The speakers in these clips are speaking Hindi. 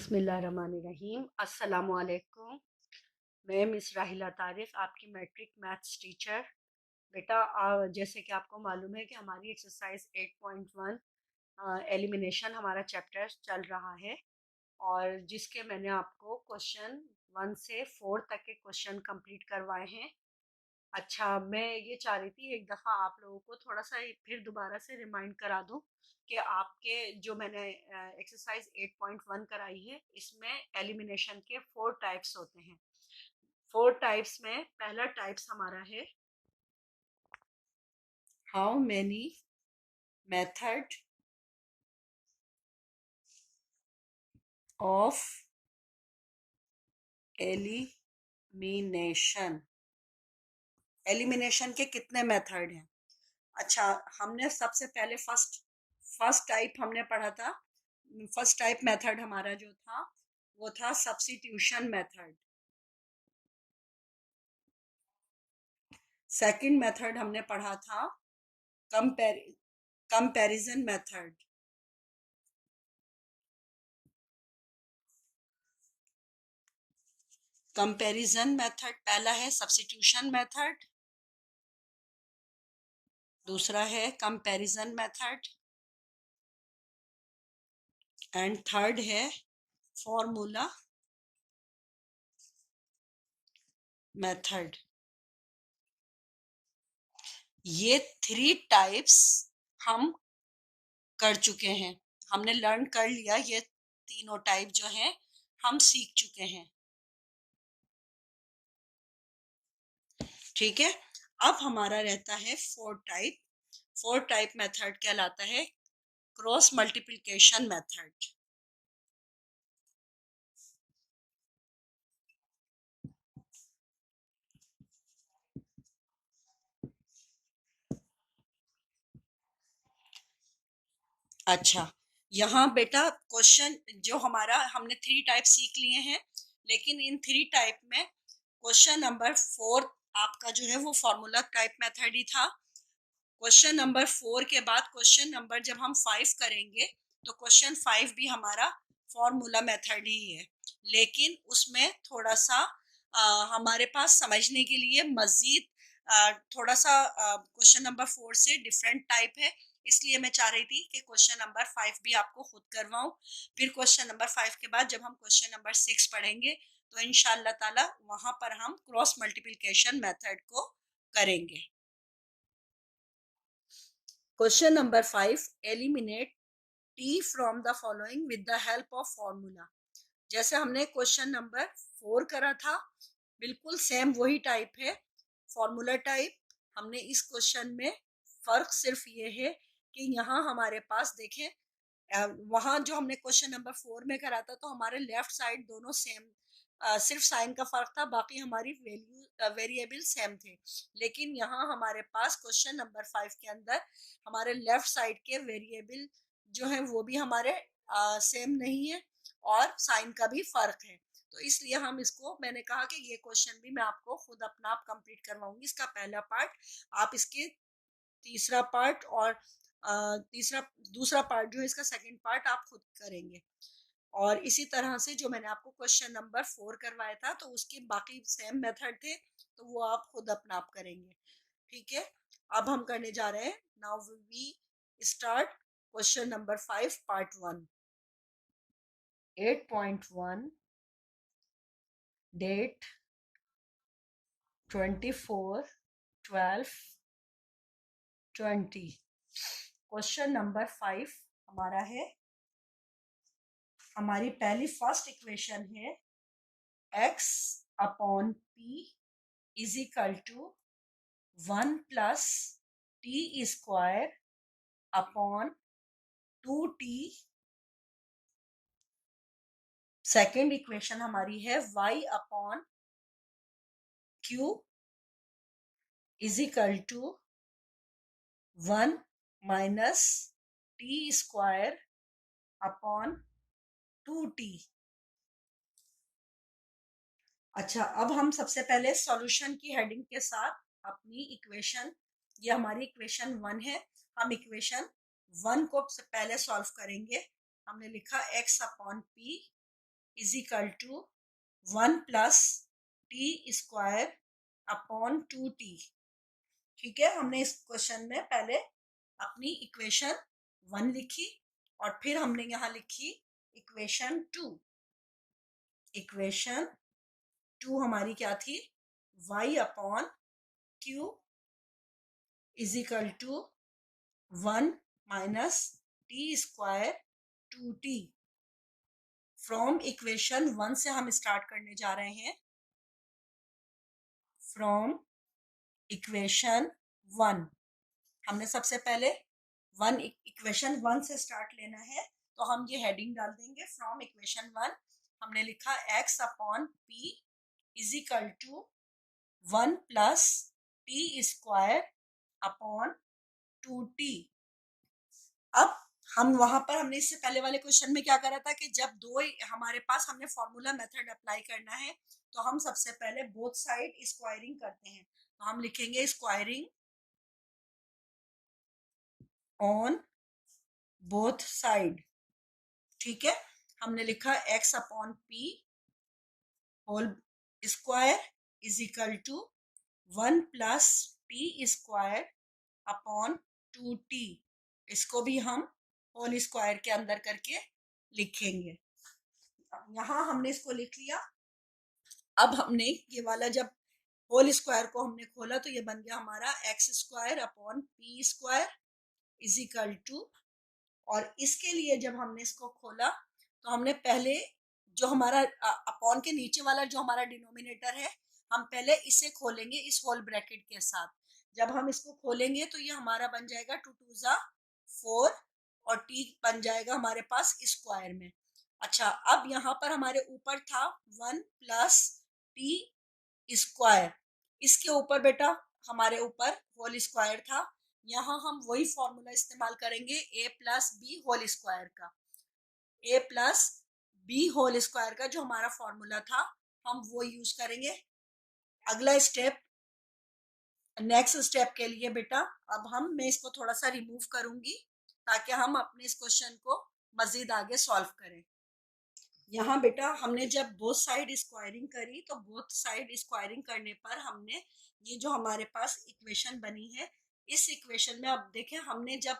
बिस्मिल्लाहिर्रहमानिर्रहीम। अस्सलामुअलैकुम। मैं मिस राहिला तारिक, आपकी मैट्रिक मैथ्स टीचर। बेटा, जैसे कि आपको मालूम है कि हमारी एक्सरसाइज 8.1 एलिमिनेशन हमारा चैप्टर चल रहा है, और जिसके मैंने आपको क्वेश्चन 1 से 4 तक के क्वेश्चन कंप्लीट करवाए हैं। अच्छा, मैं ये चाह रही थी एक दफ़ा आप लोगों को थोड़ा सा फिर दोबारा से रिमाइंड करा दूं कि आपके जो मैंने एक्सरसाइज 8.1 कराई है, इसमें एलिमिनेशन के 4 टाइप्स होते हैं। 4 टाइप्स में पहला टाइप्स हमारा है how many method of elimination. Elimination के कितने मेथड हैं? अच्छा, हमने सबसे पहले फर्स्ट टाइप हमने पढ़ा था। फर्स्ट टाइप मेथड हमारा जो था वो था सब्स्टिट्यूशन मेथड। सेकंड मेथड हमने पढ़ा था कंपैरिजन मेथड। कंपैरिजन मेथड पहला है सब्स्टिट्यूशन मेथड, दूसरा है कंपैरिजन मेथड, एंड थर्ड है फॉर्मूला मेथड। ये 3 टाइप्स हम कर चुके हैं, हमने लर्न कर लिया। ये तीनों टाइप जो हैं हम सीख चुके हैं। ठीक है, अब हमारा रहता है फोर्थ टाइप मेथड कहलाता है क्रॉस मल्टीप्लिकेशन मेथड। अच्छा, यहाँ बेटा क्वेश्चन जो हमारा हमने 3 टाइप सीख लिए हैं, लेकिन इन 3 टाइप में क्वेश्चन नंबर 4 आपका जो है वो फॉर्मूला टाइप मेथड ही था। क्वेश्चन नंबर 4 के बाद क्वेश्चन नंबर जब हम 5 करेंगे तो क्वेश्चन 5 भी हमारा फॉर्मूला मेथड ही है, लेकिन उसमें थोड़ा सा हमारे पास समझने के लिए मजीद थोड़ा सा क्वेश्चन नंबर 4 से डिफरेंट टाइप है। इसलिए मैं चाह रही थी कि क्वेश्चन नंबर 5 भी आपको खुद करवाऊं। फिर क्वेश्चन नंबर 5 के बाद जब हम क्वेश्चन नंबर 6 पढ़ेंगे तो इंशाल्लाह ताला वहां पर हम क्रॉस मल्टीप्लिकेशन मेथड को करेंगे। Question number 5, eliminate T from the following with the help of formula. जैसे हमने क्वेश्चन नंबर 4 करा था, बिल्कुल सेम वही टाइप है, फॉर्मूला टाइप। हमने इस क्वेश्चन में फर्क सिर्फ ये है कि यहाँ हमारे पास देखें, वहाँ जो हमने क्वेश्चन नंबर 4 में करा था तो हमारे लेफ्ट साइड दोनों सेम, सिर्फ साइन का फर्क था, बाकी हमारी वेरिएबल सेम थे। लेकिन यहाँ हमारे पास क्वेश्चन नंबर 5 के अंदर हमारे लेफ्ट साइड के वेरिएबल जो है वो भी हमारे सेम नहीं है, और साइन का भी फर्क है। तो इसलिए हम इसको, मैंने कहा कि ये क्वेश्चन भी मैं आपको खुद अपना आप कंप्लीट करवाऊंगी। इसका पहला पार्ट, आप इसके तीसरा पार्ट और तीसरा दूसरा पार्ट जो है इसका सेकंड पार्ट आप खुद करेंगे। और इसी तरह से जो मैंने आपको क्वेश्चन नंबर 4 करवाया था तो उसके बाकी सेम मेथड थे, तो वो आप खुद अपना आप करेंगे। ठीक है, अब हम करने जा रहे हैं, now we start question number 5 part 1। 8.1 date 24/12/20। Question number 5 हमारा है, हमारी पहली फर्स्ट इक्वेशन है x upon p is equal to 1 plus t square upon 2t। Second equation हमारी है y upon q is equal to 1 minus t square upon 2t। अच्छा, अब हम सबसे पहले सॉल्यूशन की हेडिंग के साथ अपनी इक्वेशन, ये हमारी इक्वेशन 1 है, हम इक्वेशन 1 को पहले सॉल्व करेंगे। हमने लिखा x upon p is equal to 1 plus t square upon 2t। ठीक है, हमने इस क्वेश्चन में पहले अपनी इक्वेशन 1 लिखी और फिर हमने यहाँ लिखी इक्वेशन 2। इक्वेशन 2 हमारी क्या थी, y upon q is equal to 1 minus t square 2t। From equation 1 से हम स्टार्ट करने जा रहे हैं। फ्रॉम इक्वेशन 1 हमने सबसे पहले इक्वेशन 1 से स्टार्ट लेना है, तो हम ये हेडिंग डाल देंगे फ्रॉम इक्वेशन 1। हमने लिखा x upon p is equal to 1 plus t square upon 2t। अब हम वहां पर हमने इससे पहले वाले क्वेश्चन में क्या करा था कि जब दो हमारे पास हमने फॉर्मूला मेथड अप्लाई करना है तो हम सबसे पहले बोथ साइड स्क्वायरिंग करते हैं। तो हम लिखेंगे स्क्वायरिंग ऑन बोथ साइड। ठीक है, हमने लिखा x upon p whole square is equal to 1 plus t square upon 2t। इसको भी हम होल स्क्वायर के अंदर करके लिखेंगे। यहाँ हमने इसको लिख लिया। अब हमने ये वाला जब होल स्क्वायर को हमने खोला तो ये बन गया हमारा x square upon p square is equal to, और इसके लिए जब हमने इसको खोला तो हमने पहले जो हमारा अपॉन के नीचे वाला जो हमारा डिनोमिनेटर है, हम पहले इसे खोलेंगे इस होल ब्रैकेट के साथ। जब हम इसको खोलेंगे तो ये हमारा बन जाएगा 2 2 जा 4 और टी बन जाएगा हमारे पास स्क्वायर में। अच्छा, अब यहाँ पर हमारे ऊपर था 1 प्लस टी स्क्वायर, इसके ऊपर बेटा हमारे ऊपर होल स्क्वायर था। यहाँ हम वही फॉर्मूला इस्तेमाल करेंगे ए प्लस बी होल स्क्वायर का। ए प्लस बी होल स्क्वायर का जो हमारा फॉर्मूला था हम वो यूज करेंगे। अगला स्टेप, नेक्स्ट स्टेप के लिए बेटा अब मैं इसको थोड़ा सा रिमूव करूंगी ताकि हम अपने इस क्वेश्चन को मजीद आगे सॉल्व करें। यहाँ बेटा हमने जब बोथ साइड स्क्वायरिंग करी तो बोथ साइड स्क्वायरिंग करने पर हमने ये जो हमारे पास इक्वेशन बनी है, इस इक्वेशन में अब देखें हमने जब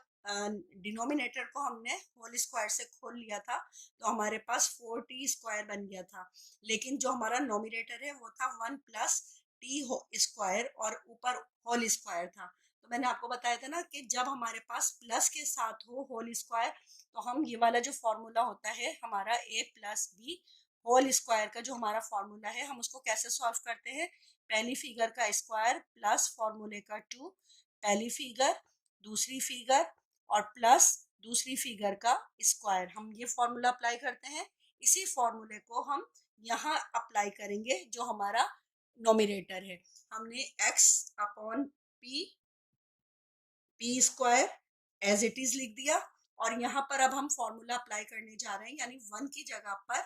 डिनोमिनेटर को हमने होल स्क्वायर से खोल लिया था तो हमारे पास 4t स्क्वायर बन गया था, लेकिन जो हमारा नोमिनेटर है वो था 1 प्लस टी स्क्वायर और ऊपर होल स्क्वायर था। तो मैंने आपको बताया था ना कि जब हमारे पास प्लस के साथ हो होल स्क्वायर तो हम ये वाला जो फॉर्मूला होता है हमारा a plus b whole square का जो हमारा फॉर्मूला है हम उसको कैसे सॉल्व करते हैं, पहली फिगर का स्क्वायर प्लस फॉर्मूले का 2, पहली फिगर दूसरी फिगर और प्लस दूसरी फिगर का स्क्वायर, हम ये फॉर्मूला अप्लाई करते हैं। इसी फॉर्मूले को हम यहाँ अप्लाई करेंगे जो हमारा नोमिनेटर है। हमने x upon p square as it is लिख दिया और यहाँ पर अब हम फॉर्मूला अप्लाई करने जा रहे हैं, यानी 1 की जगह पर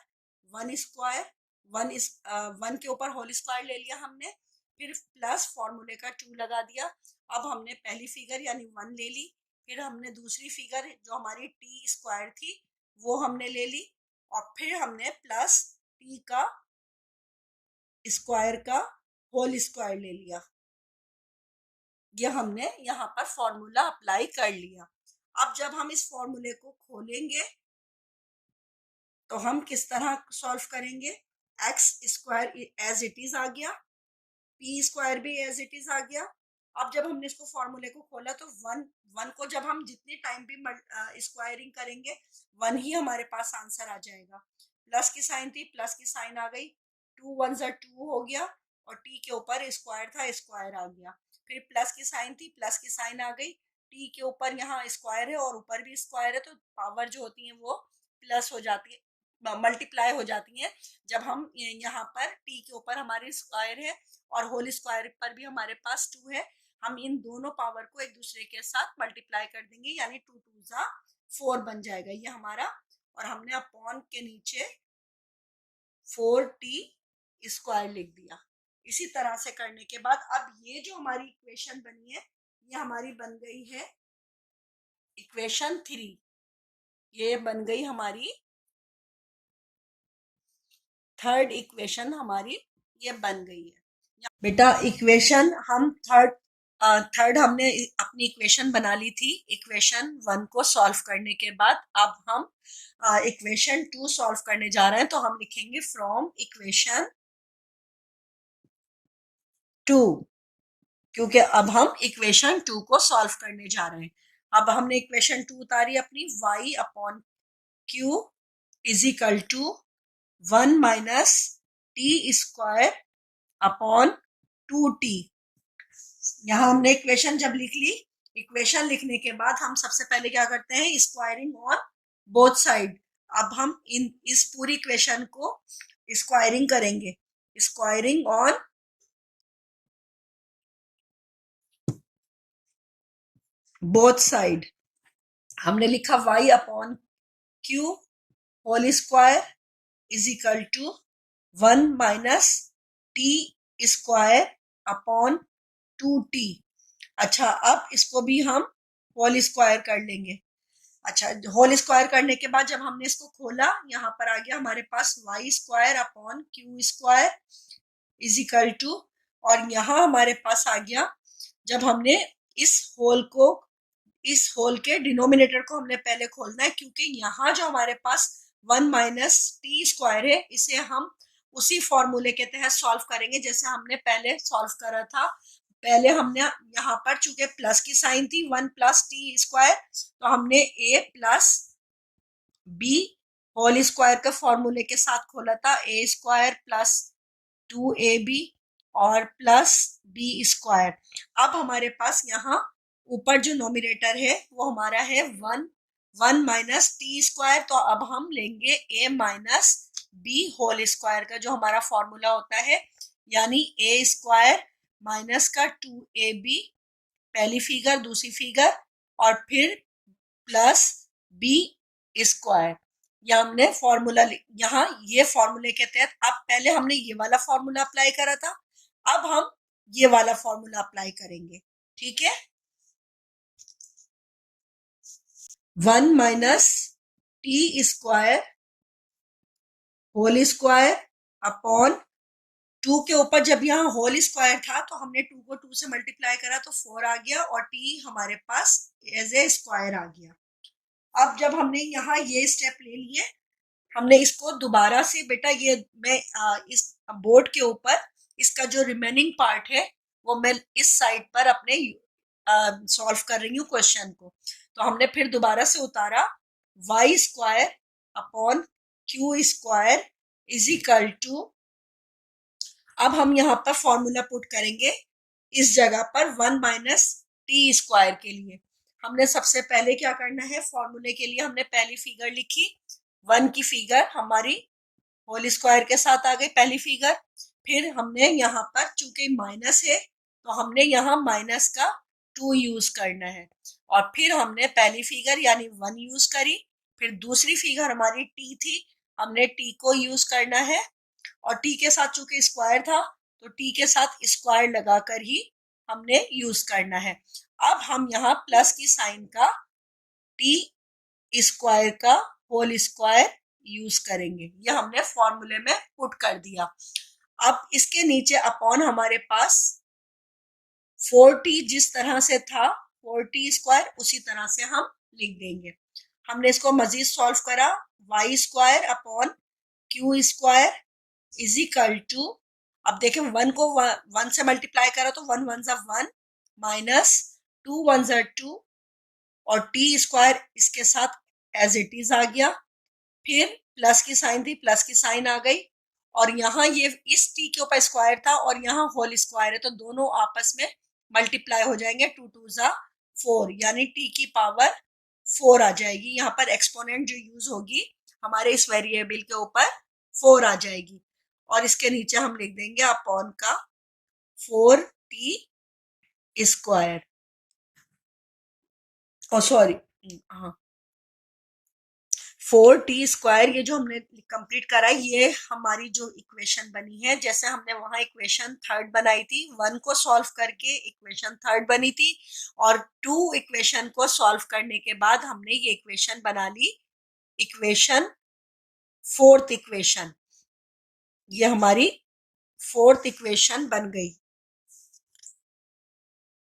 1 स्क्वायर 1 के ऊपर होल स्क्वायर ले लिया हमने, फिर प्लस फॉर्मूले का 2 लगा दिया। अब हमने पहली फिगर यानी 1 ले ली, फिर हमने दूसरी फिगर जो हमारी टी स्क्वायर थी वो हमने ले ली और फिर हमने प्लस टी का स्क्वायर का होल स्क्वायर ले लिया। ये हमने यहाँ पर फॉर्मूला अप्लाई कर लिया। अब जब हम इस फॉर्मूले को खोलेंगे तो हम किस तरह सॉल्व करेंगे, x square as it is आ गया, पी स्क्वायर भी एज इट इज आ गया। अब जब हमने इसको फॉर्मूले को खोला तो वन को जब हम जितनी टाइम भी स्क्वायरिंग करेंगे 1 ही हमारे पास आंसर आ जाएगा। प्लस की साइन थी, प्लस की साइन आ गई, 2 1 जा 2 हो गया और टी के ऊपर स्क्वायर था, स्क्वायर आ गया। फिर प्लस की साइन थी, प्लस की साइन आ गई, टी के ऊपर यहाँ स्क्वायर है और ऊपर भी स्क्वायर है तो पावर जो होती है वो प्लस हो जाती है, मल्टीप्लाई हो जाती है। जब हम यहाँ पर टी के ऊपर हमारी स्क्वायर है और होल स्क्वायर पर भी हमारे पास 2 है, हम इन दोनों पावर को एक दूसरे के साथ मल्टीप्लाई कर देंगे यानी 2 2 जा 4 बन जाएगा ये हमारा, और हमने अपॉन के नीचे 4t स्क्वायर लिख दिया। इसी तरह से करने के बाद अब ये जो हमारी इक्वेशन बनी है ये हमारी बन गई है इक्वेशन 3। ये बन गई हमारी थर्ड इक्वेशन हमारी ये बन गई है। बेटा इक्वेशन हम थर्ड हमने अपनी इक्वेशन बना ली थी इक्वेशन 1 को सॉल्व करने के बाद। अब हम इक्वेशन 2 सॉल्व करने जा रहे हैं, तो हम लिखेंगे फ्रॉम इक्वेशन 2, क्योंकि अब हम इक्वेशन 2 को सॉल्व करने जा रहे हैं। अब हमने इक्वेशन 2 उतारी अपनी, y upon q is equal to 1 minus t square upon 2t। यहाँ हमने इक्वेशन जब लिख ली, इक्वेशन लिखने के बाद हम सबसे पहले क्या करते हैं, स्क्वायरिंग ऑन बोथ साइड। अब हम इस पूरी इक्वेशन को स्क्वायरिंग करेंगे, स्क्वायरिंग ऑन बोथ साइड। हमने लिखा y upon q whole square is equal to 1 minus t square upon 2t। अच्छा, अब इसको भी हम होल स्क्वायर कर लेंगे। अच्छा, होल स्क्वायर करने के बाद जब हमने इसको खोला, यहाँ पर आ गया हमारे पास y square upon q square is equal to, और यहाँ हमारे पास आ गया, जब हमने इस होल के डिनोमिनेटर को हमने पहले खोलना है, क्योंकि यहाँ जो हमारे पास 1 माइनस टी स्क्वायर है, इसे हम उसी फॉर्मूले के तहत सॉल्व करेंगे जैसे हमने पहले सॉल्व करा था। पहले हमने यहाँ पर चूंकि प्लस की साइन थी 1 प्लस टी स्क्वायर, तो हमने a plus b whole square के फॉर्मूले के साथ खोला था, a स्क्वायर प्लस 2ab और प्लस बी स्क्वायर। अब हमारे पास यहाँ ऊपर जो नोमिनेटर है वो हमारा है 1 माइनस टी स्क्वायर, तो अब हम लेंगे a minus b whole square का जो हमारा फॉर्मूला होता है, यानी a स्क्वायर माइनस का 2ab, पहली फिगर दूसरी फिगर, और फिर प्लस बी स्क्वायर। या हमने फॉर्मूला यहाँ ये फॉर्मूले के तहत, अब पहले हमने ये वाला फॉर्मूला अप्लाई करा था, अब हम ये वाला फॉर्मूला अप्लाई करेंगे। ठीक है, 1 minus t square whole square upon 2 के ऊपर जब यहाँ होल स्क्वायर था तो हमने 2 को 2 से मल्टीप्लाई करा तो 4 आ गया, और टी हमारे पास एज ए स्क्वायर आ गया। अब जब हमने यहाँ ये स्टेप ले लिए, हमने इसको दोबारा से, बेटा ये मैं इस बोर्ड के ऊपर इसका जो रिमेनिंग पार्ट है वो मैं इस साइड पर अपने सॉल्व कर रही हूँ क्वेश्चन को। तो हमने फिर दोबारा से उतारा y square upon q square is equal to, अब हम यहाँ पर फॉर्मूला पुट करेंगे इस जगह पर 1 माइनस टी स्क्वायर के लिए। हमने सबसे पहले क्या करना है, फॉर्मूले के लिए हमने पहली फिगर लिखी, 1 की फिगर हमारी होल स्क्वायर के साथ आ गई पहली फिगर। फिर हमने यहाँ पर चूंकि माइनस है तो हमने यहाँ माइनस का 2 यूज करना है, और फिर हमने पहली फिगर यानी 1 यूज करी। फिर दूसरी फिगर हमारी टी थी, हमने टी को यूज करना है, और टी के साथ चूंकि स्क्वायर था तो टी के साथ स्क्वायर लगाकर ही हमने यूज करना है। अब हम यहाँ प्लस की साइन का टी स्क्वायर का होल स्क्वायर यूज करेंगे, ये हमने फॉर्मूले में पुट कर दिया। अब इसके नीचे अपॉन हमारे पास 4t जिस तरह से था 4t स्क्वायर उसी तरह से हम लिख देंगे। हमने इसको मजीद सॉल्व करा, y square upon q square is equal to, अब देखें 1 को 1 से मल्टीप्लाई करा तो 1 1 ज़ा 1 माइनस 2 1 ज़ा 2, और टी स्क्वायर इसके साथ एज इट इज आ गया। फिर प्लस की साइन थी, प्लस की साइन आ गई, और यहाँ ये इस टी के ऊपर स्क्वायर था और यहाँ होल स्क्वायर है, तो दोनों आपस में मल्टीप्लाई हो जाएंगे, 2 2 ज़ा 4, यानी टी की पावर 4 आ जाएगी। यहाँ पर एक्सपोनेंट जो यूज होगी हमारे इस वेरिएबल के ऊपर 4 आ जाएगी, और इसके नीचे हम लिख देंगे अपॉन का 4t स्क्वायर, ओ सॉरी, हाँ 4t स्क्वायर, ये जो हमने कंप्लीट करा है ये हमारी जो इक्वेशन बनी है, जैसे हमने वहां इक्वेशन थर्ड बनाई थी, 1 को सॉल्व करके इक्वेशन थर्ड बनी थी, और 2 इक्वेशन को सॉल्व करने के बाद हमने ये इक्वेशन बना ली, इक्वेशन फोर्थ इक्वेशन। ये हमारी फोर्थ इक्वेशन बन गई।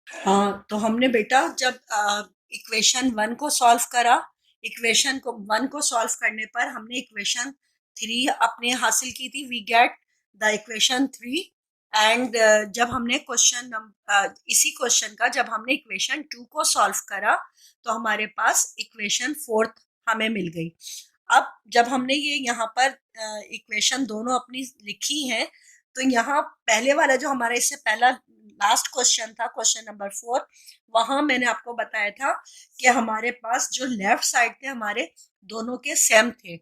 हाँ, तो हमने बेटा जब इक्वेशन वन को सॉल्व करा, इक्वेशन को वन को सॉल्व करने पर हमने इक्वेशन थ्री अपने हासिल की थी। We get the equation three. And जब हमने इसी क्वेश्चन का जब हमने इक्वेशन टू को सॉल्व करा तो हमारे पास इक्वेशन फोर्थ हमें मिल गई। अब जब हमने ये यहाँ पर इक्वेशन दोनों अपनी लिखी हैं, तो यहाँ पहले वाला जो हमारा इससे पहला लास्ट क्वेश्चन था, क्वेश्चन नंबर 4, वहां मैंने आपको बताया था कि हमारे पास जो लेफ्ट साइड थे हमारे दोनों के सेम थे।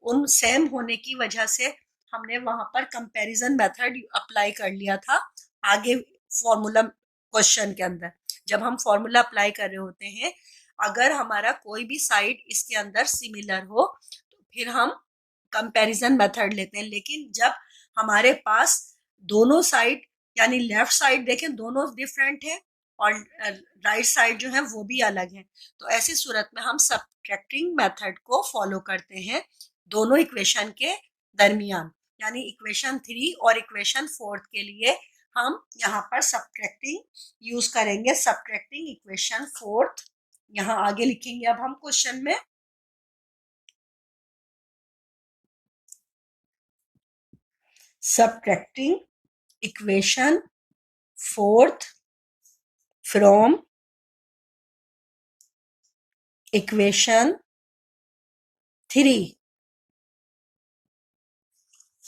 उन सेम होने की वजह से हमने वहां पर कंपैरिजन मेथड अप्लाई कर लिया था आगे फॉर्मूला क्वेश्चन के अंदर। जब हम फॉर्मूला अप्लाई कर रहे होते हैं, अगर हमारा कोई भी साइड इसके अंदर सिमिलर हो तो फिर हम कंपैरिजन मेथड लेते हैं। लेकिन जब हमारे पास दोनों साइड यानी लेफ्ट साइड देखें दोनों डिफरेंट है और राइट साइड जो है वो भी अलग है, तो ऐसी सूरत में हम सब्ट्रैक्टिंग मेथड को फॉलो करते हैं दोनों इक्वेशन के दरमियान। यानी इक्वेशन थ्री और इक्वेशन फोर्थ के लिए हम यहाँ पर सब्ट्रैक्टिंग यूज करेंगे, सब्ट्रैक्टिंग इक्वेशन फोर्थ। यहाँ आगे लिखेंगे अब हम क्वेश्चन में, subtracting equation fourth from equation three.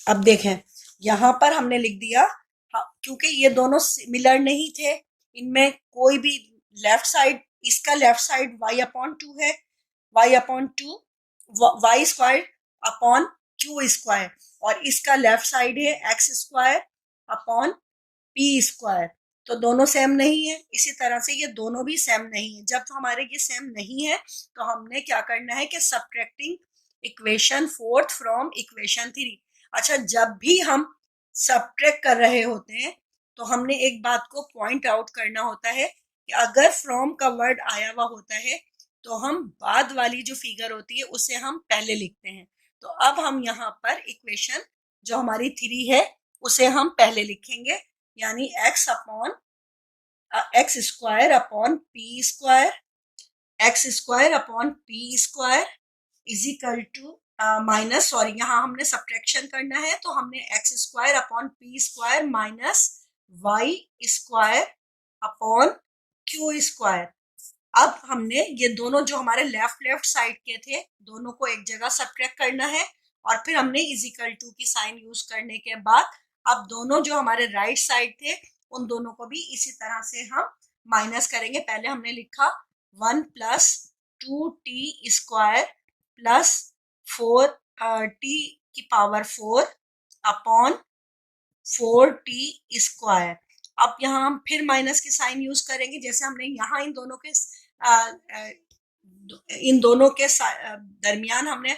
अब देखें यहाँ पर हमने लिख दिया, क्योंकि ये दोनों सिमिलर नहीं थे, इनमें कोई भी लेफ्ट साइड, इसका left side y upon two है, y upon two y square upon q square, और इसका लेफ्ट साइड है x square upon p square. तो दोनों सेम नहीं है। इसी तरह से ये दोनों भी सेम नहीं है। जब हमारे ये सेम नहीं है तो हमने क्या करना है कि subtracting equation fourth from equation three. अच्छा, जब भी हम सब्ट्रैक्ट कर रहे होते हैं तो हमने एक बात को पॉइंट आउट करना होता है कि अगर फ्रॉम का वर्ड आया हुआ होता है तो हम बाद वाली जो फिगर होती है उसे हम पहले लिखते हैं। तो अब हम यहाँ पर इक्वेशन जो हमारी थ्री है उसे हम पहले लिखेंगे, यानी x upon x square upon p square, x square upon p square is equal to minus, sorry यहाँ हमने सब्ट्रैक्शन करना है तो हमने x square upon p square minus y square upon q square. अब हमने ये दोनों जो हमारे लेफ्ट लेफ्ट साइड के थे दोनों को एक जगह सब्ट्रैक्ट करना है, और फिर हमने इज इक्वल टू की साइन यूज करने के बाद अब दोनों जो हमारे राइट साइड थे उन दोनों को भी इसी तरह से हम माइनस करेंगे। पहले हमने लिखा 1 plus 2t square plus 4t की पावर 4 अपॉन 4t स्क्वायर। अब यहाँ हम फिर माइनस की साइन यूज करेंगे, जैसे हमने यहाँ इन दोनों के दरमियान हमने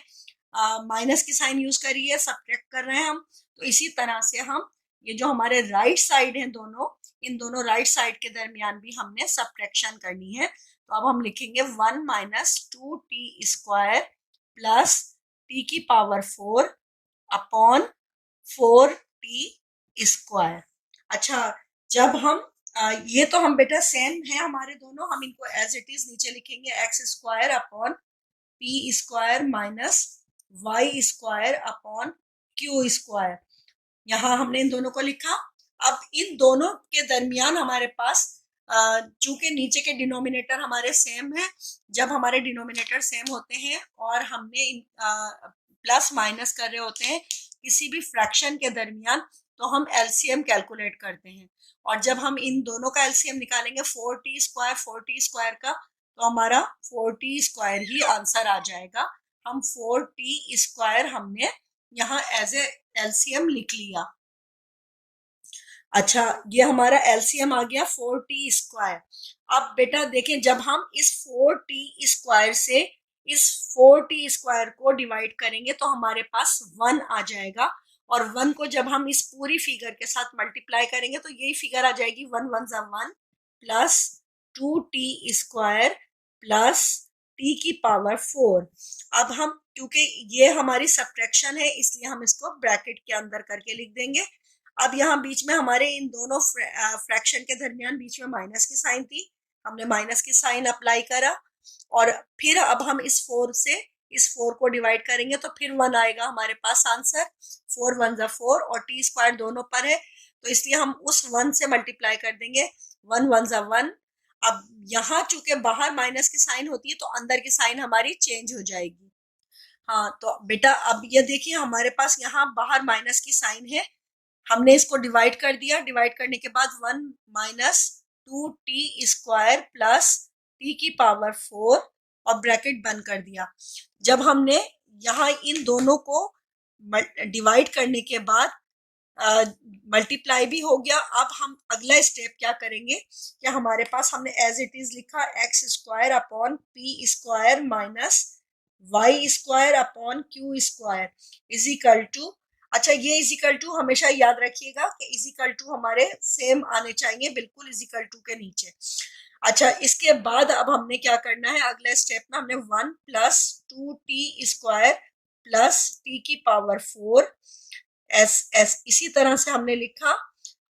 माइनस की साइन यूज करी है, सब्ट्रैक्ट कर रहे हैं हम। तो इसी तरह से हम ये जो हमारे राइट साइड हैं दोनों, इन दोनों राइट साइड के दरमियान भी हमने सब्ट्रैक्शन करनी है। तो अब हम लिखेंगे 1 minus 2t square plus t की पावर 4 अपॉन 4t स्क्वायर। अच्छा, जब हम ये तो हम बेटा सेम है हमारे दोनों, हम इनको एज इट इज नीचे लिखेंगे, x square upon p square minus y square upon q square. यहाँ हमने इन दोनों को लिखा। अब इन दोनों के दरमियान हमारे पास चूंकि नीचे के डिनोमिनेटर हमारे सेम है, जब हमारे डिनोमिनेटर सेम होते हैं और हमने प्लस माइनस कर रहे होते हैं किसी भी फ्रैक्शन के दरमियान, तो हम एलसीएम कैलकुलेट करते हैं। और जब हम इन दोनों का एलसीएम निकालेंगे 4t स्क्वायर का, तो हमारा 4t स्क्वायर ही आंसर आ जाएगा। हम 4t स्क्वायर हमने यहाँ एज ए एलसीएम लिख लिया। अच्छा, ये हमारा एलसीएम आ गया 4t स्क्वायर। अब बेटा देखें, जब हम इस 4t स्क्वायर से इस 4t स्क्वायर को डिवाइड करेंगे तो हमारे पास 1 आ जाएगा, और 1 को जब हम इस पूरी फिगर के साथ मल्टीप्लाई करेंगे तो यही फिगर आ जाएगी 1 1 ज़ा 1 plus 2t square plus T की पावर 4। अब हम, क्योंकि ये हमारी सब्ट्रैक्शन है, इसलिए हम इसको ब्रैकेट के अंदर करके लिख देंगे। अब यहाँ बीच में हमारे इन दोनों फ्रैक्शन के दरमियान बीच में माइनस की साइन थी, हमने माइनस की साइन अप्लाई करा, और फिर अब हम इस 4 से इस 4 को डिवाइड करेंगे तो फिर 1 आएगा हमारे पास आंसर। 4 1 जा 4 और टी स्क्वायर दोनों पर है, तो इसलिए हम उस 1 से मल्टीप्लाई कर देंगे। 1 1 जा 1। अब यहाँ चूंकि बाहर माइनस की साइन होती है तो अंदर की साइन हमारी चेंज हो जाएगी। हाँ तो बेटा अब ये देखिए हमारे पास यहाँ बाहर माइनस की साइन है, हमने इसको डिवाइड कर दिया, डिवाइड करने के बाद 1 माइनस 2t² प्लस टी की पावर 4 और ब्रैकेट बंद कर दिया। जब हमने यहाँ इन दोनों को डिवाइड करने के बाद मल्टीप्लाई भी हो गया, अब हम अगला स्टेप क्या करेंगे कि हमारे पास हमने एज इट इज लिखा x² upon p² minus y² upon q² is equal to, अच्छा ये इज इक्वल टू हमेशा याद रखिएगा कि इज इक्वल टू हमारे सेम आने चाहिए, बिल्कुल इज इक्वल टू के नीचे। अच्छा इसके बाद अब हमने क्या करना है, अगले स्टेप में हमने 1 प्लस 2t² प्लस टी की पावर 4 एस इसी तरह से हमने लिखा,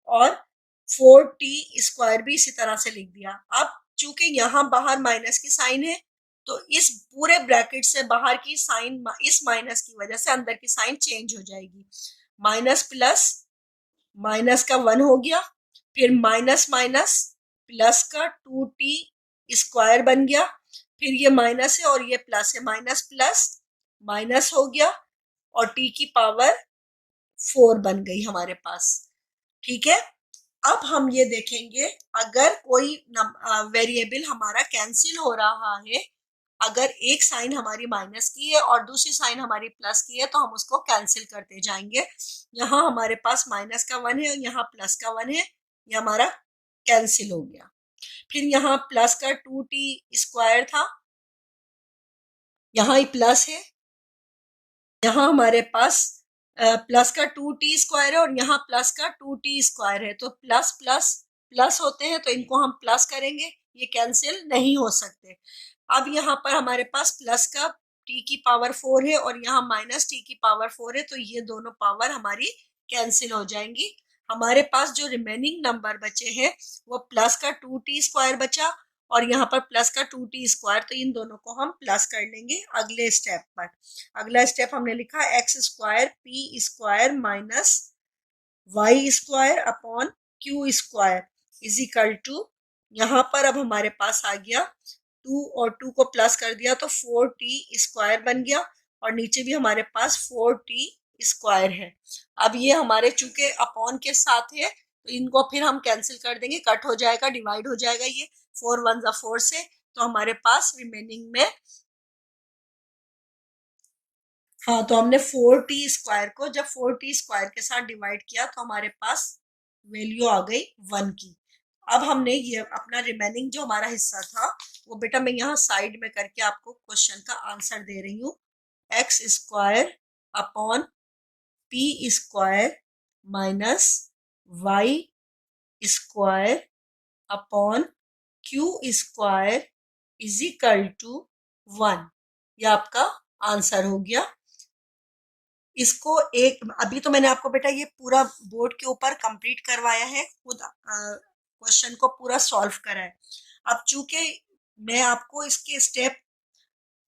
और 4t² भी इसी तरह से लिख दिया। अब चूंकि यहाँ बाहर माइनस की साइन है तो इस पूरे ब्रैकेट से बाहर की साइन इस माइनस की वजह से अंदर की साइन चेंज हो जाएगी। माइनस प्लस माइनस का 1 हो गया, फिर माइनस माइनस प्लस का 2t² बन गया, फिर ये माइनस है और ये प्लस है, माइनस प्लस माइनस हो गया और t की पावर 4 बन गई हमारे पास। ठीक है, अब हम ये देखेंगे अगर कोई वेरिएबल हमारा कैंसिल हो रहा है, अगर एक साइन हमारी माइनस की है और दूसरी साइन हमारी प्लस की है तो हम उसको कैंसिल करते जाएंगे। यहाँ हमारे पास माइनस का 1 है और यहाँ प्लस का 1 है, ये हमारा कैंसिल हो गया। फिर यहाँ प्लस का 2t² था, यहाँ प्लस है, यहाँ हमारे पास प्लस का 2t² है और यहाँ प्लस का 2t² है, तो प्लस प्लस प्लस होते हैं तो इनको हम प्लस करेंगे, ये कैंसिल नहीं हो सकते। अब यहाँ पर हमारे पास प्लस का t की पावर 4 है और यहाँ माइनस t की पावर 4 है, तो ये दोनों पावर हमारी कैंसिल हो जाएंगी। हमारे पास जो रिमेनिंग नंबर बचे हैं वो प्लस का 2t² बचा और यहाँ पर प्लस का 2t², तो इन दोनों को हम प्लस कर लेंगे अगले स्टेप पर। अगला स्टेप हमने लिखा x² p² minus y² upon q² is equal to, यहाँ पर अब हमारे पास आ गया 2 और 2 को प्लस कर दिया तो 4t² बन गया और नीचे भी हमारे पास 4t² है। अब ये हमारे चूंकि अपॉन के साथ है तो इनको फिर हम कैंसिल कर देंगे, कट हो जाएगा, डिवाइड हो जाएगा, ये 4 1 जा 4 से, तो हमारे पास रिमेनिंग में, हाँ तो हमने 4t² को जब 4t² के साथ डिवाइड किया तो हमारे पास वैल्यू आ गई 1 की। अब हमने ये अपना रिमेनिंग जो हमारा हिस्सा था वो बेटा मैं यहाँ साइड में करके आपको क्वेश्चन का आंसर दे रही हूँ। x² upon p² minus y² upon q² is equal to 1, ये आपका आंसर हो गया। इसको एक, अभी तो मैंने आपको बेटा ये पूरा बोर्ड के ऊपर कंप्लीट करवाया है, खुद क्वेश्चन को पूरा सॉल्व करा है। अब चूंकि मैं आपको इसके स्टेप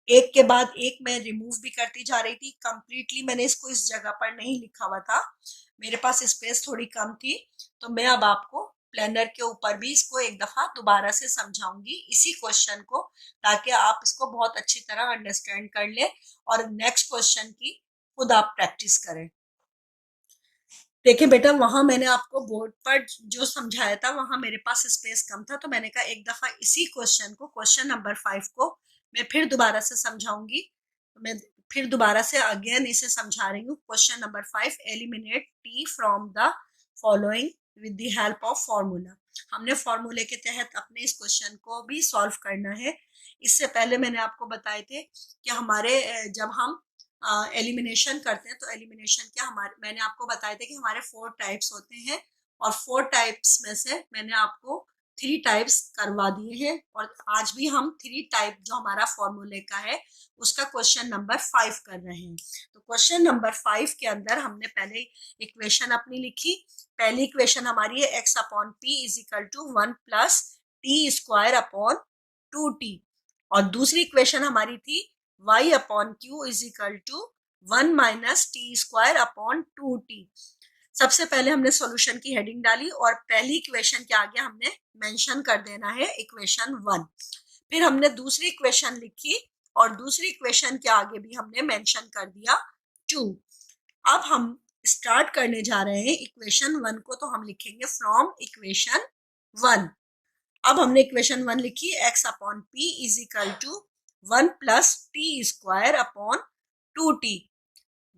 एक के बाद एक मैं रिमूव भी करती जा रही थी, कंप्लीटली मैंने इसको इस जगह पर नहीं लिखा हुआ था, मेरे पास स्पेस थोड़ी कम थी, तो मैं अब आपको प्लानर के ऊपर भी इसको एक दफा दोबारा से समझाऊंगी इसी क्वेश्चन को, ताकि आप इसको बहुत अच्छी तरह अंडरस्टैंड कर ले और नेक्स्ट क्वेश्चन की खुद आप प्रैक्टिस करें। देखिए बेटा वहां मैंने आपको बोर्ड पर जो समझाया था वहां मेरे पास स्पेस कम था, तो मैंने कहा एक दफा इसी क्वेश्चन को, क्वेश्चन नंबर 5 को मैं फिर दोबारा से समझाऊंगी। तो मैं फिर दोबारा से अगेन इसे समझा रही हूँ। Question number 5, eliminate T from the following with the help of formula. हमने फॉर्मूले के तहत अपने इस क्वेश्चन को भी सॉल्व करना है। इससे पहले मैंने आपको बताए थे कि हमारे जब हम एलिमिनेशन करते हैं तो एलिमिनेशन क्या, हमारे मैंने आपको बताया था कि हमारे 4 टाइप्स होते हैं और 4 टाइप्स में से मैंने आपको 3 टाइप्स करवा दिए हैं और आज भी हम 3 टाइप जो हमारा फॉर्मूले का है उसका क्वेश्चन नंबर 5 कर रहे हैं। तो क्वेश्चन नंबर 5 के अंदर हमने पहले इक्वेशन अपनी लिखी। पहली इक्वेशन हमारी है x upon p is equal to 1 plus t square upon 2t और दूसरी इक्वेशन हमारी थी y upon q is equal to 1 minus t square upon 2t। सबसे पहले हमने सॉल्यूशन की हेडिंग डाली और पहली इक्वेशन के आगे हमने मेंशन कर देना है इक्वेशन 1। फिर हमने दूसरी इक्वेशन लिखी और दूसरी इक्वेशन के आगे भी हमने मेंशन कर दिया 2। अब हम स्टार्ट करने जा रहे हैं इक्वेशन 1 को, तो हम लिखेंगे फ्रॉम इक्वेशन 1। अब हमने इक्वेशन 1 लिखी x upon p is equal to 1 plus t square upon 2t।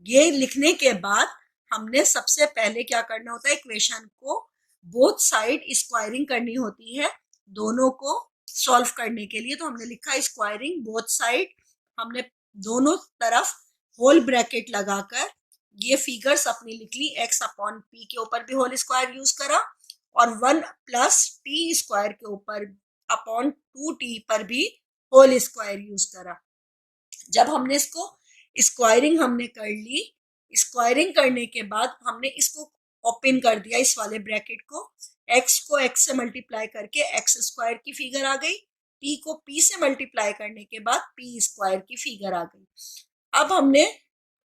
ये लिखने के बाद हमने सबसे पहले क्या करना होता है, इक्वेशन को बोथ साइड स्क्वायरिंग करनी होती है दोनों को सॉल्व करने के लिए। तो हमने लिखा स्क्वायरिंग बोथ साइड, हमने दोनों तरफ होल ब्रैकेट लगाकर ये फिगर्स अपनी लिख ली। x अपॉन पी के ऊपर भी होल स्क्वायर यूज करा और 1 प्लस टी स्क्वायर के ऊपर अपॉन 2t पर भी होल स्क्वायर यूज करा। जब हमने इसको स्क्वायरिंग हमने कर ली, स्क्वायरिंग करने के बाद हमने इसको ओपन कर दिया इस वाले ब्रैकेट को। x को x से मल्टीप्लाई करके x स्क्वायर की फिगर आ गई, p को p से मल्टीप्लाई करने के बाद p स्क्वायर की फिगर आ गई। अब हमने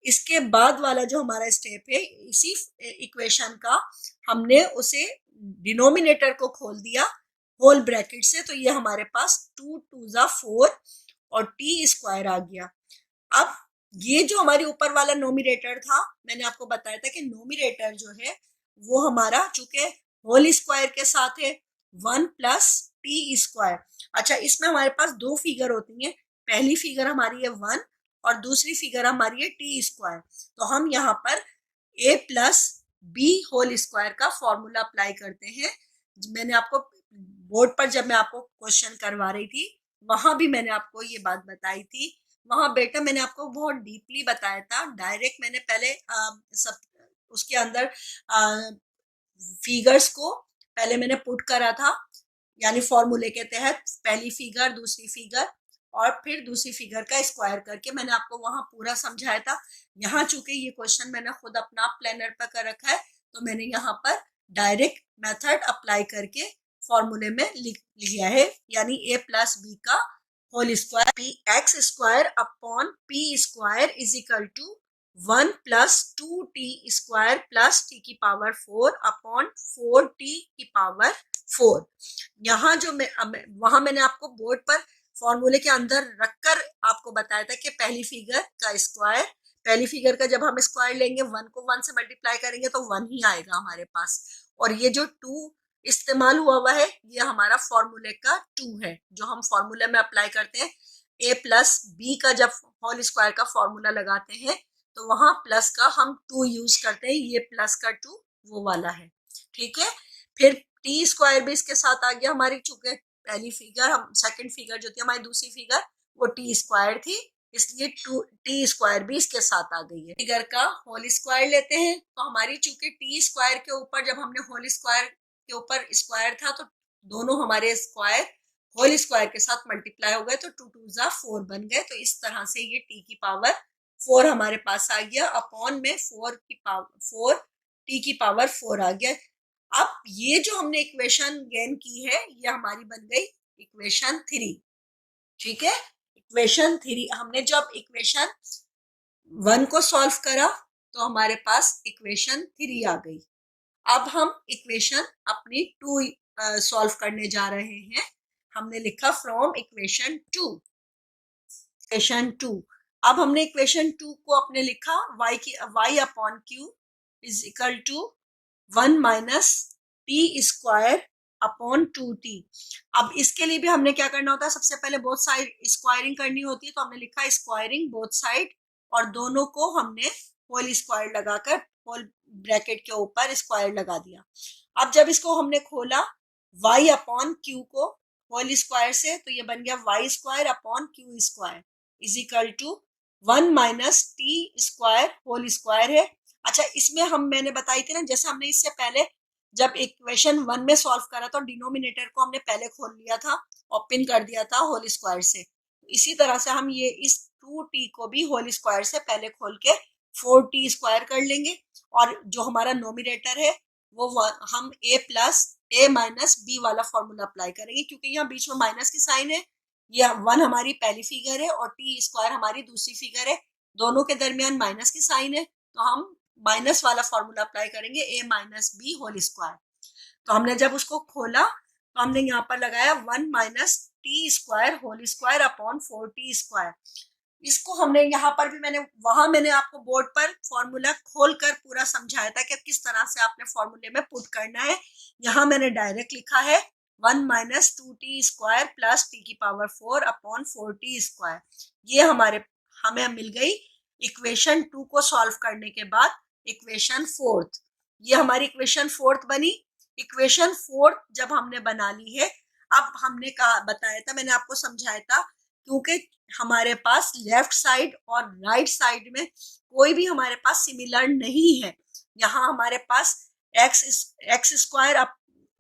इसके बाद वाला जो हमारा स्टेप है इसी इक्वेशन का, हमने उसे डिनोमिनेटर को खोल दिया होल ब्रैकेट से, तो ये हमारे पास 2 2 4 और टी स्क्वायर आ गया। अब ये जो हमारे ऊपर वाला नोमिनेटर था, मैंने आपको बताया था कि नोमिनेटर जो है वो हमारा चूंकि होल स्क्वायर के साथ है 1 प्लस टी स्क्वायर। अच्छा, इसमें हमारे पास दो फिगर होती हैं, पहली फिगर हमारी है 1 और दूसरी फिगर हमारी है टी स्क्वायर। तो हम यहाँ पर a plus b whole square का फॉर्मूला अप्लाई करते हैं। मैंने आपको बोर्ड पर जब मैं आपको क्वेश्चन करवा रही थी वहां भी मैंने आपको ये बात बताई थी। वहां बेटा मैंने आपको बहुत डीपली बताया था, डायरेक्ट मैंने पहले सब उसके अंदर फिगर्स को पहले मैंने पुट करा था, यानी फॉर्मूले के तहत पहली फिगर दूसरी फिगर और फिर दूसरी फिगर का स्क्वायर करके मैंने आपको वहां पूरा समझाया था। यहाँ चूंकि ये क्वेश्चन मैंने खुद अपना प्लानर पर कर रखा है तो मैंने यहाँ पर डायरेक्ट मेथड अप्लाई करके फॉर्मूले में लिख लिया है, यानी a प्लस बी का whole square p x square upon p square is equal to 1 plus 2t square plus t की पावर 4 अपॉन 4t की पावर 4। यहाँ जो वहां मैंने आपको बोर्ड पर फॉर्मूले के अंदर रखकर आपको बताया था कि पहली फिगर का स्क्वायर, पहली फिगर का जब हम स्क्वायर लेंगे 1 को 1 से मल्टीप्लाई करेंगे तो 1 ही आएगा हमारे पास, और ये जो 2 इस्तेमाल हुआ है ये हमारा फॉर्मूले का 2 है जो हम फॉर्मूले में अप्लाई करते हैं। a प्लस बी का जब होल स्क्वायर का फॉर्मूला लगाते हैं तो वहां प्लस का हम 2 यूज करते हैं, ये प्लस का 2 वो वाला है, ठीक है। फिर टी स्क्वायर भी इसके साथ आ गया हमारी, चूंकि पहली फिगर हम सेकंड फिगर जो थी हमारी दूसरी फिगर वो टी स्क्वायर थी, इसलिए 2 टी स्क्वायर भी इसके साथ आ गई है। फिगर का होल स्क्वायर लेते हैं तो हमारी चूंकि टी स्क्वायर के ऊपर जब हमने होल स्क्वायर के ऊपर स्क्वायर था तो दोनों हमारे स्क्वायर होल स्क्वायर के साथ मल्टीप्लाई हो गए तो 2 2 4 बन गए। तो इस तरह से ये टी की पावर 4 हमारे पास आ गया अपॉन में 4 टी की पावर 4 आ गया। अब ये जो हमने इक्वेशन गेन की है ये हमारी बन गई इक्वेशन 3, ठीक है। इक्वेशन 3 हमने जब इक्वेशन 1 को सॉल्व करा तो हमारे पास इक्वेशन 3 आ गई। अब हम इक्वेशन अपनी 2 सॉल्व करने जा रहे हैं। हमने लिखा फ्रॉम इक्वेशन 2, इक्वेशन 2। अब हमने इक्वेशन 2 को अपने लिखा y upon q is equal to 1 minus t square upon 2t। अब इसके लिए भी हमने क्या करना होता है, सबसे पहले बोथ साइड स्क्वायरिंग करनी होती है, तो हमने लिखा स्क्वायरिंग बोथ साइड और दोनों को हमने होल स्क्वायर लगाकर होल ब्रैकेट के ऊपर स्क्वायर लगा दिया। अब जब इसको हमने खोला y अपॉन क्यू को होल स्क्वायर से तो ये बन गया y square upon q square is equal to 1 minus t square whole square है। अच्छा, इसमें मैंने बताई थी ना, जैसे हमने इससे पहले जब इक्वेशन 1 में सॉल्व करा तो डिनोमिनेटर को हमने पहले खोल लिया था, ओपन कर दिया था होल स्क्वायर से। इसी तरह से हम ये इस 2t को भी होल स्क्वायर से पहले खोल के 4t स्क्वायर कर लेंगे, और जो हमारा नोमिनेटर है वो हम a माइनस b वाला फॉर्मूला अप्लाई करेंगे, क्योंकि यहाँ बीच में माइनस की साइन है। ये 1 हमारी पहली फिगर है और t स्क्वायर हमारी दूसरी फिगर है, दोनों के दरमियान माइनस की साइन है, तो हम माइनस वाला फॉर्मूला अप्लाई करेंगे a minus b whole square. तो हमने जब उसको खोला तो हमने यहाँ पर लगाया 1 minus t square whole square upon 4t square. इसको हमने यहाँ पर भी मैंने आपको बोर्ड पर फॉर्मूला खोलकर पूरा समझाया था कि किस तरह से आपने फॉर्मूले में पुट करना है। यहाँ मैंने डायरेक्ट लिखा है 1 minus 2t square plus t की पावर 4 अपॉन 4t स्क्वायर। ये हमें मिल गई इक्वेशन 2 को सॉल्व करने के बाद इक्वेशन 4th। ये हमारी इक्वेशन 4th बनी। इक्वेशन 4th जब हमने बना ली है, अब हमने बताया था, मैंने आपको समझाया था, क्योंकि हमारे पास लेफ्ट साइड और राइट साइड में कोई भी हमारे पास सिमिलर नहीं है। यहाँ हमारे पास एक्स स्क्वायर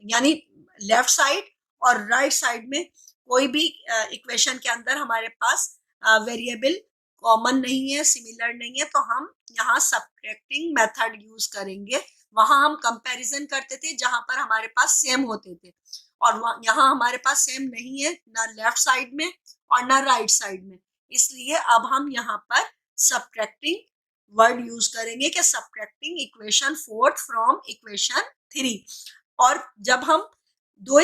यानी लेफ्ट साइड और राइट साइड में कोई भी इक्वेशन के अंदर हमारे पास वेरिएबल कॉमन नहीं है, सिमिलर नहीं है, तो हम यहाँ सब्ट्रैक्टिंग मेथड यूज करेंगे। वहां हम कंपैरिजन करते थे जहां पर हमारे पास सेम होते थे, और यहाँ हमारे पास सेम नहीं है, ना लेफ्ट साइड में और ना राइट साइड में। इसलिए अब हम यहाँ पर सब्ट्रैक्टिंग वर्ड यूज करेंगे कि subtracting equation 4th from equation 3। और जब हम दो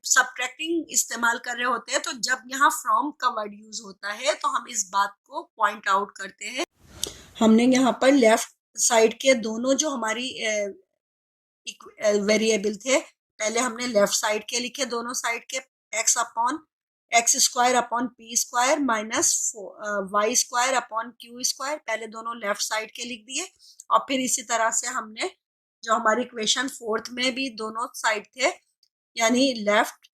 सब्ट्रैक्टिंग इस्तेमाल कर रहे होते हैं तो जब यहाँ फ्रॉम का वर्ड यूज होता है तो हम इस बात को पॉइंट आउट करते हैं। हमने यहाँ पर लेफ्ट साइड के दोनों जो हमारी वेरिएबल थे, पहले हमने लेफ्ट साइड के लिखे, दोनों साइड के x upon x square upon p square minus y square upon q square, पहले दोनों लेफ्ट साइड के लिख दिए। और फिर इसी तरह से हमने जो हमारी इक्वेशन 4th में भी दोनों साइड थे, यानी लेफ्ट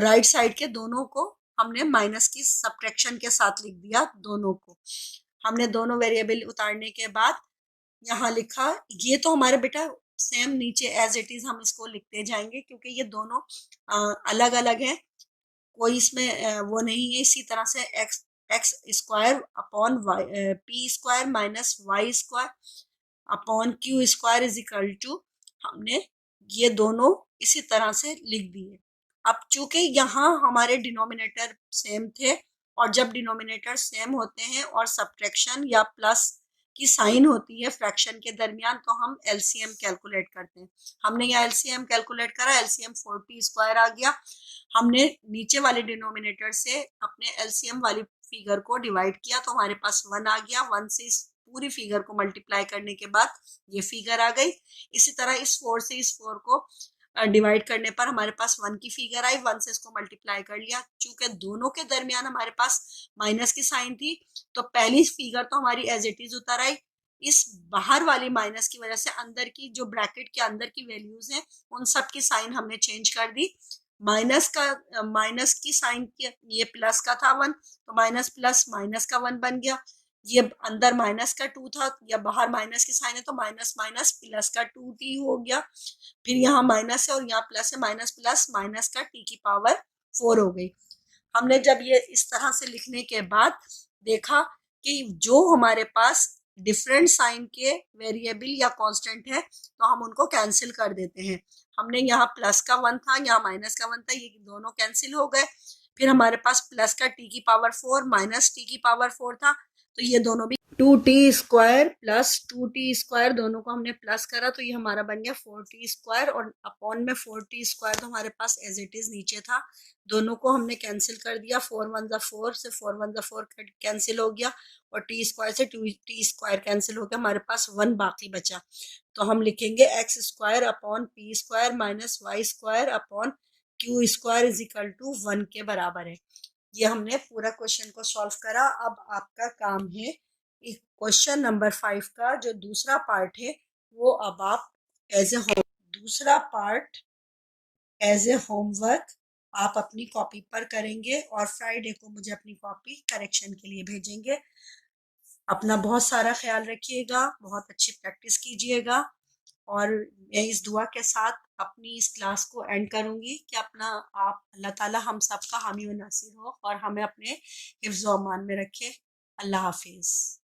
राइट साइड के दोनों को हमने माइनस की सब्ट्रैक्शन के साथ लिख दिया। दोनों को हमने दोनों वेरिएबल उतारने के बाद यहाँ लिखा, ये तो हमारे बेटा सेम नीचे एज इट इज हम इसको लिखते जाएंगे, क्योंकि ये दोनों अलग अलग है, कोई इसमें वो नहीं है। इसी तरह से x x square upon y p square minus y square upon q square is equal to, हमने ये दोनों इसी तरह से लिख दिए। अब चूंकि यहाँ हमारे डिनोमिनेटर सेम थे, और जब डिनोमिनेटर सेम होते हैं और सब्ट्रैक्शन या प्लस की साइन होती है फ्रैक्शन के दरमियान, तो हम एलसीएम कैलकुलेट करते हैं। हमने यहाँ एलसीएम कैलकुलेट करा, एलसीएम 4t स्क्वायर आ गया। हमने नीचे वाले डिनोमिनेटर से अपने एलसीएम वाली फिगर को डिवाइड किया तो हमारे पास 1 आ गया। 1 से इस पूरी फिगर को मल्टीप्लाई करने के बाद ये फिगर आ गई। इसी तरह इस 4 से इस 4 को डिवाइड करने पर हमारे पास 1 की फिगर आई। 1 से इसको मल्टीप्लाई कर लिया। चूंकि दोनों के दरमियान हमारे पास माइनस की साइन थी, तो पहली फिगर तो हमारी एज इट इज उतर आई। इस बाहर वाली माइनस की वजह से अंदर की जो ब्रैकेट के अंदर की वैल्यूज हैं, उन सब की साइन हमने चेंज कर दी। माइनस की साइन, ये प्लस का था 1, तो माइनस प्लस माइनस का 1 बन गया। ये अंदर माइनस का 2 था, या बाहर माइनस की साइन है, तो माइनस माइनस प्लस का 2t हो गया। फिर यहाँ माइनस है और यहाँ प्लस है, माइनस प्लस माइनस का t की पावर 4 हो गई। हमने जब ये इस तरह से लिखने के बाद देखा कि जो हमारे पास डिफरेंट साइन के वेरिएबल या कांस्टेंट है, तो हम उनको कैंसिल कर देते हैं। हमने यहाँ प्लस का 1 था, यहाँ माइनस का 1 था, ये दोनों कैंसिल हो गए। फिर हमारे पास प्लस का t की पावर 4 माइनस t की पावर 4 था, तो ये दोनों भी 2t square plus 2t square दोनों को हमने प्लस करा, तो ये हमारा बन गया 4t स्क्वायर, और अपॉन में 4t स्क्वायर तो हमारे पास एज इट इज नीचे था। दोनों को हमने कैंसिल कर दिया। 4 1 जा 4 से 4 1 जा 4 कैंसिल हो गया, और t स्क्वायर से 2t स्क्वायर कैंसिल हो गया, हमारे पास 1 बाकी बचा। तो हम लिखेंगे x square upon p square minus y square upon q square is equal to 1 के बराबर है। ये हमने पूरा क्वेश्चन को सॉल्व करा। अब आपका काम है क्वेश्चन नंबर 5 का जो दूसरा पार्ट है, वो अब आप दूसरा पार्ट एज ए होमवर्क आप अपनी कॉपी पर करेंगे, और फ्राइडे को मुझे अपनी कॉपी करेक्शन के लिए भेजेंगे। अपना बहुत सारा ख्याल रखिएगा, बहुत अच्छी प्रैक्टिस कीजिएगा, और मैं इस दुआ के साथ अपनी इस क्लास को एंड करूंगी कि अपना आप अल्लाह ताला हम सबका हामी व नासिर हो और हमें अपने हिफ्ज़ व अमान में रखे। अल्लाह हाफिज़।